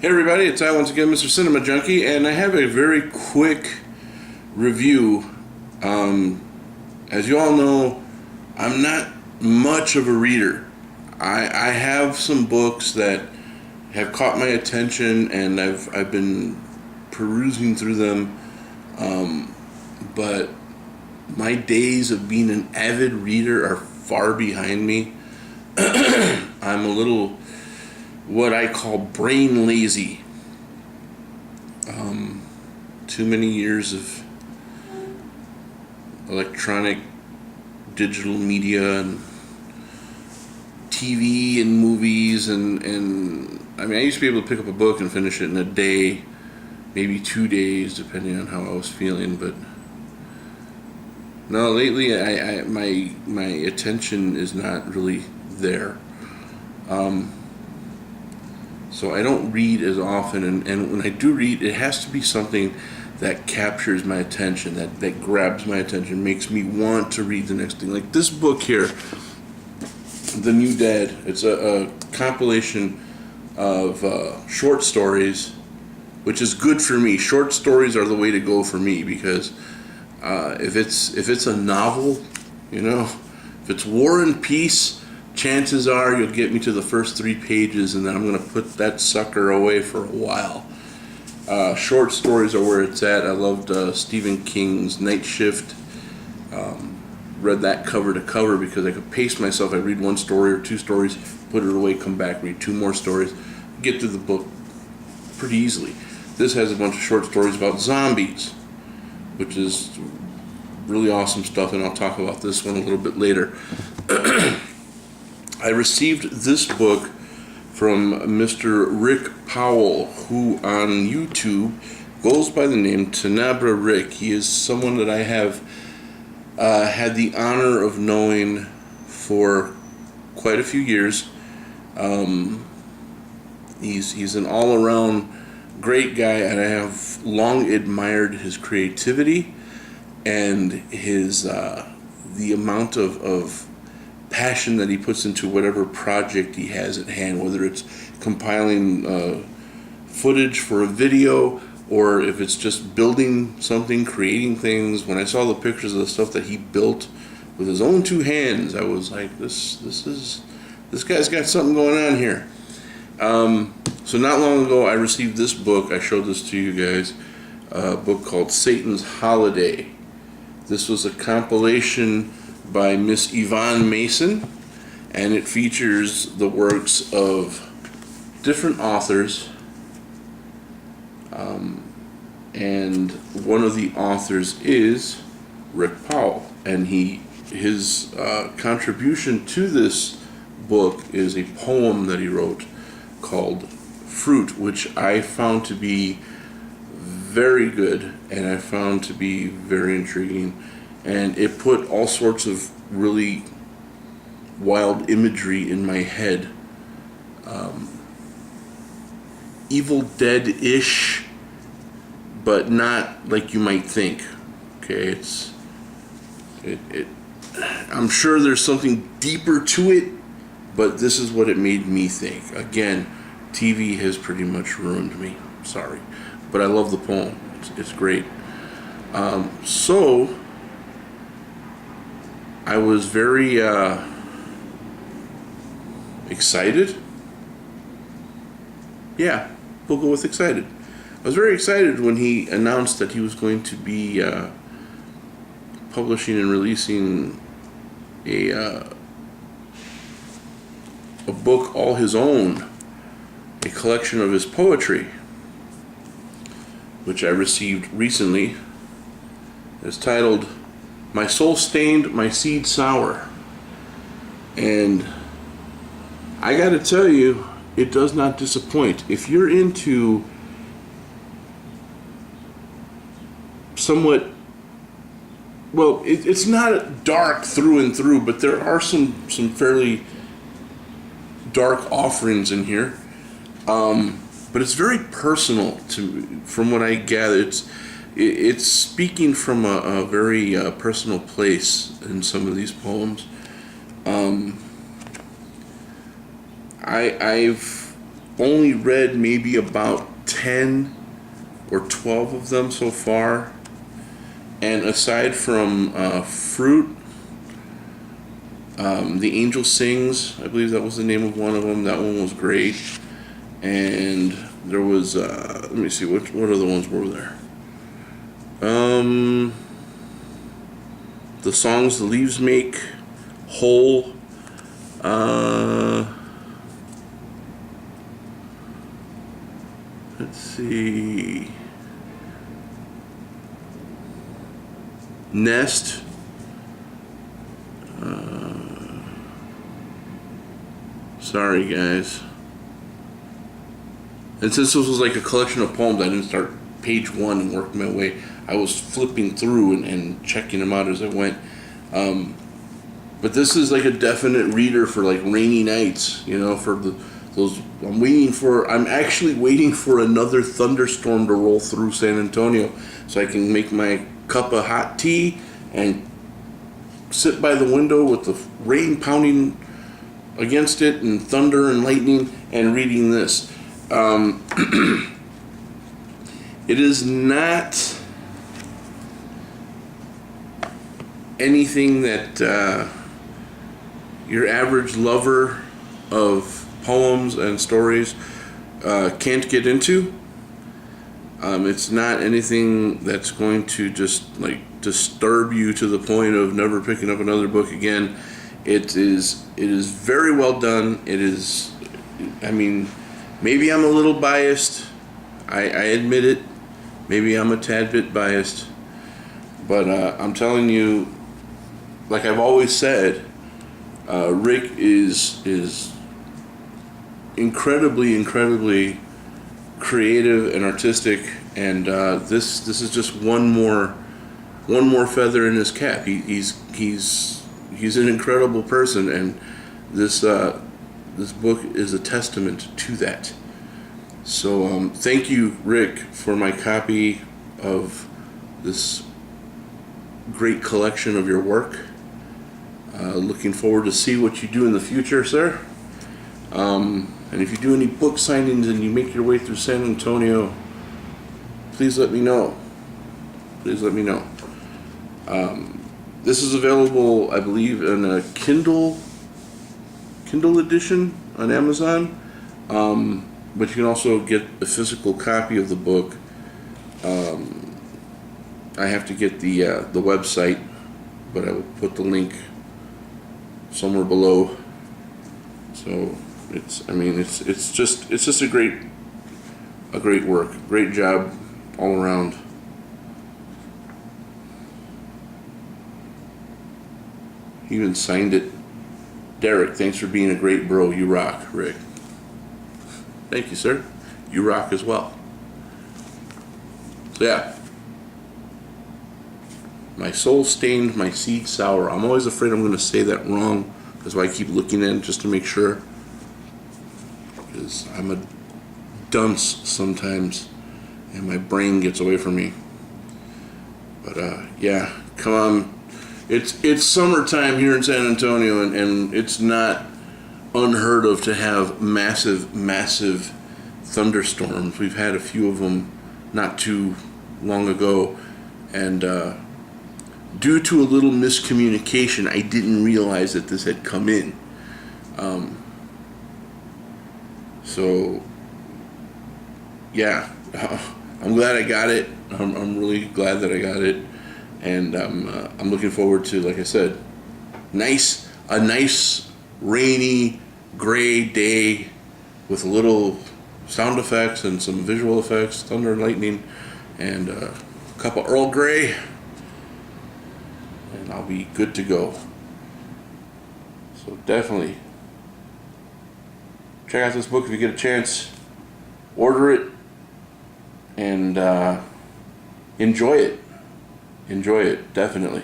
Hey everybody, it's I once again, Mr. Cinema Junkie, and I have a very quick review. As you all know, I'm not much of a reader. I have some books that have caught my attention, and I've been perusing through them, but my days of being an avid reader are far behind me. I'm a little what I call brain lazy. Too many years of electronic digital media and TV and movies and I mean, I used to be able to pick up a book and finish it in a day, maybe 2 days, depending on how I was feeling. But no, lately my attention is not really there. So I don't read as often, and when I do read, it has to be something that captures my attention, that grabs my attention, makes me want to read the next thing. Like this book here, The New Dead. It's a compilation of short stories, which is good for me. Short stories are the way to go for me, because if it's a novel, if it's War and Peace, chances are you'll get me to the first 3 pages, and then I'm going to put that sucker away for a while. Short stories are where it's at. I loved Stephen King's Night Shift. Read that cover to cover because I could pace myself. I'd read 1 story or 2 stories, put it away, come back, read 2 more stories, get through the book pretty easily. This has a bunch of short stories about zombies, which is really awesome stuff, and I'll talk about this one a little bit later. I received this book from Mr. Rick Powell, who on YouTube goes by the name Tenebra Rick. He is someone that I have had the honor of knowing for quite a few years. He's an all-around great guy, and I have long admired his creativity and his the amount of passion that he puts into whatever project he has at hand, whether it's compiling footage for a video or if it's just building something, creating things. When I saw the pictures of the stuff that he built with his own 2 hands, I was like, this guy's got something going on here. So not long ago I received this book. I showed this to you guys, a book called Satan's Holiday. This was a compilation by Miss Yvonne Mason, and it features the works of different authors, and one of the authors is Rick Powell, and his contribution to this book is a poem that he wrote called Fruit, which I found to be very good, and I found to be very intriguing. And it put all sorts of really wild imagery in my head. Evil Dead-ish, but not like you might think. Okay, I'm sure there's something deeper to it, but this is what it made me think. Again, TV has pretty much ruined me. Sorry. But I love the poem. It's great. So I was very excited. Yeah, we'll go with excited. I was very excited when he announced that he was going to be publishing and releasing a book all his own, a collection of his poetry, which I received recently. It's titled My Soul Stained, My Seed Sour. And I gotta tell you, it does not disappoint. If you're into somewhat, well, it's not dark through and through, but there are some fairly dark offerings in here. But it's very personal from what I gather. It's speaking from a very personal place in some of these poems. I've only read maybe about 10 or 12 of them so far. And aside from Fruit, The Angel Sings, I believe that was the name of one of them. That one was great. And there was, let me see, what other ones were there? The Songs the Leaves Make, Whole, let's see, Nest, sorry guys. And since this was like a collection of poems, I didn't start page 1 and work my way. I was flipping through and checking them out as I went. But this is like a definite reader for like rainy nights, you know, for those. I'm actually waiting for another thunderstorm to roll through San Antonio so I can make my cup of hot tea and sit by the window with the rain pounding against it and thunder and lightning and reading this. It is not anything that your average lover of poems and stories can't get into. It's not anything that's going to just like disturb you to the point of never picking up another book again. It is very well done. It is, I mean, maybe I'm a little biased. I admit it. Maybe I'm a tad bit biased. But I'm telling you, like I've always said, Rick is incredibly creative and artistic, and this is just one more feather in his cap. He's an incredible person, and this book is a testament to that. So thank you, Rick, for my copy of this great collection of your work. Looking forward to see what you do in the future, sir. And if you do any book signings and you make your way through San Antonio, please let me know. Please let me know. This is available, I believe, in a Kindle edition on Amazon. But you can also get a physical copy of the book. I have to get the website, but I will put the link somewhere below. So it's just a great work, great job all around. He even signed it. Derek, thanks for being a great bro. You rock, Rick. Thank you, sir. You rock as well. So yeah. My soul stained, my seed sour. I'm always afraid I'm going to say that wrong. That's why I keep looking at it just to make sure. Because I'm a dunce sometimes, and my brain gets away from me. But yeah, come on. It's summertime here in San Antonio, and it's not unheard of to have massive thunderstorms. We've had a few of them not too long ago, and due to a little miscommunication, I didn't realize that this had come in. So yeah, I'm glad I got it. I'm really glad that I got it, and I'm looking forward to, like I said, a nice rainy gray day with a little sound effects and some visual effects, thunder and lightning, and a cup of Earl Grey, and I'll be good to go. So definitely check out this book if you get a chance. Order it and enjoy it. Enjoy it, definitely.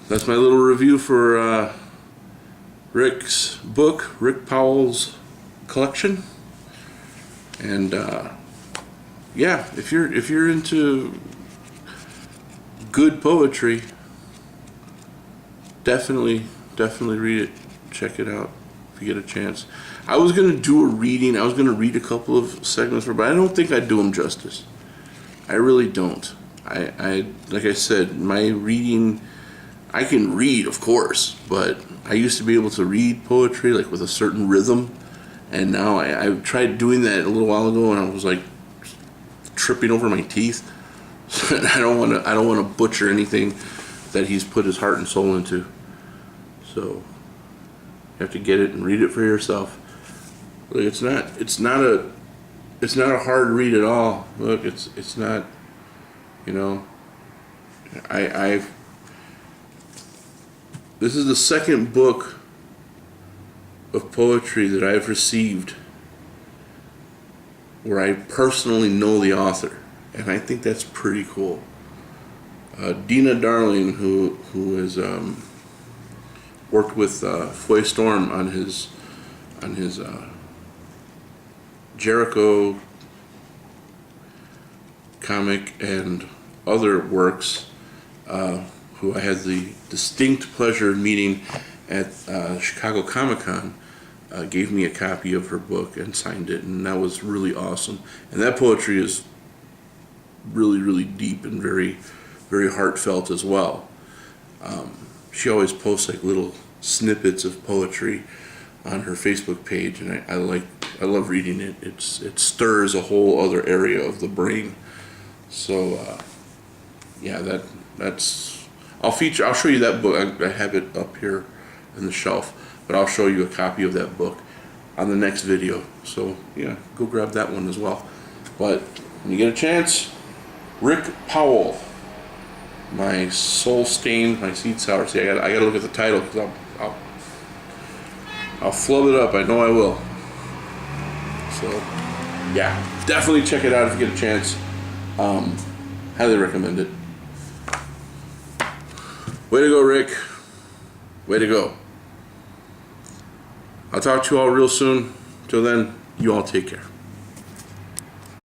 That's my little review for Rick's book, Rick Powell's collection. And yeah, if you're into good poetry, definitely read it. Check it out. If you get a chance. I was gonna do a reading. I was gonna read a couple of segments for, but I don't think I'd do them justice. I really don't. I like I said, my reading. I can read, of course, but I used to be able to read poetry like with a certain rhythm, and now I tried doing that a little while ago, and I was like tripping over my teeth. I don't want to butcher anything that he's put his heart and soul into. So you have to get it and read it for yourself. Like, it's not a hard read at all. Look, it's not, you know. This is the second book of poetry that I've received where I personally know the author, and I think that's pretty cool. Dina Darling, who has worked with Foy Storm on his Jericho comic and other works, who I had the distinct pleasure of meeting at Chicago Comic-Con, gave me a copy of her book and signed it, and that was really awesome. And that poetry is really, really deep and very, very heartfelt as well. She always posts like little snippets of poetry on her Facebook page, and I love reading it. It stirs a whole other area of the brain. So yeah, that's. I'll show you that book. I have it up here in the shelf, but I'll show you a copy of that book on the next video. So yeah, go grab that one as well. But when you get a chance, Rick Powell, My Soul Stained, My Seed Sour. See, I gotta look at the title because I'll flub it up. I know I will. So yeah, definitely check it out if you get a chance. Highly recommend it. Way to go, Rick. Way to go. I'll talk to you all real soon. Till then, you all take care.